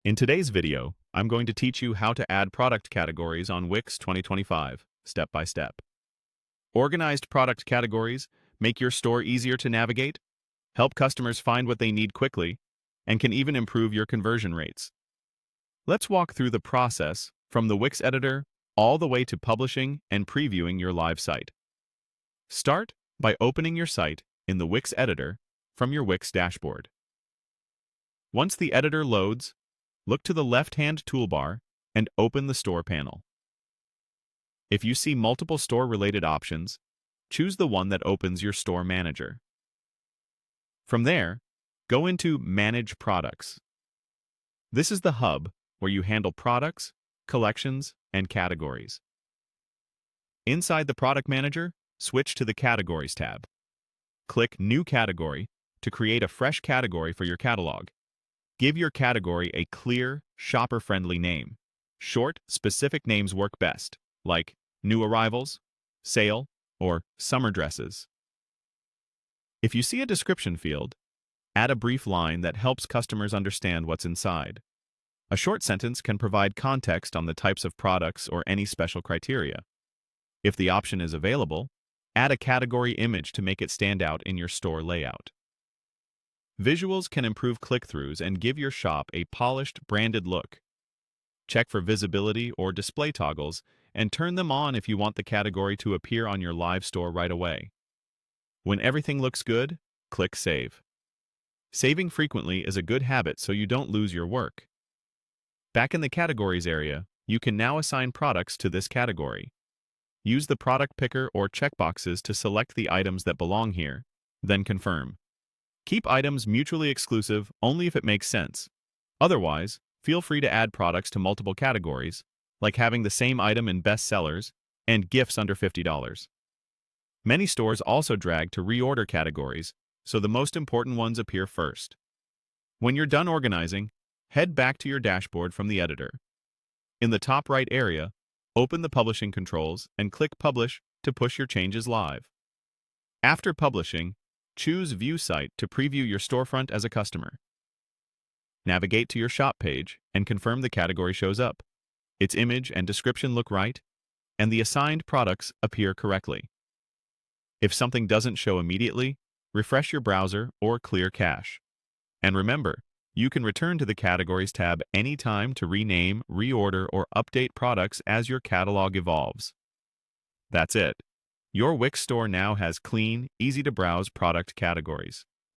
In today's video, I'm going to teach you how to add product categories on Wix 2025, step by step. Organized product categories make your store easier to navigate, help customers find what they need quickly, and can even improve your conversion rates. Let's walk through the process from the Wix editor all the way to publishing and previewing your live site. Start by opening your site in the Wix editor from your Wix dashboard. Once the editor loads, look to the left-hand toolbar and open the Store panel. If you see multiple store-related options, choose the one that opens your Store Manager. From there, go into Manage Products. This is the hub where you handle products, collections, and categories. Inside the Product Manager, switch to the Categories tab. Click New Category to create a fresh category for your catalog. Give your category a clear, shopper-friendly name. Short, specific names work best, like New Arrivals, Sale, or Summer Dresses. If you see a description field, add a brief line that helps customers understand what's inside. A short sentence can provide context on the types of products or any special criteria. If the option is available, add a category image to make it stand out in your store layout. Visuals can improve click-throughs and give your shop a polished, branded look. Check for visibility or display toggles and turn them on if you want the category to appear on your live store right away. When everything looks good, click Save. Saving frequently is a good habit so you don't lose your work. Back in the Categories area, you can now assign products to this category. Use the product picker or checkboxes to select the items that belong here, then confirm. Keep items mutually exclusive only if it makes sense. Otherwise, feel free to add products to multiple categories, like having the same item in best sellers and gifts under $50. Many stores also drag to reorder categories, so the most important ones appear first. When you're done organizing, head back to your dashboard from the editor. In the top right area, open the publishing controls and click Publish to push your changes live. After publishing, choose View Site to preview your storefront as a customer. Navigate to your shop page and confirm the category shows up. Its image and description look right, and the assigned products appear correctly. If something doesn't show immediately, refresh your browser or clear cache. And remember, you can return to the Categories tab anytime to rename, reorder, or update products as your catalog evolves. That's it. Your Wix store now has clean, easy-to-browse product categories.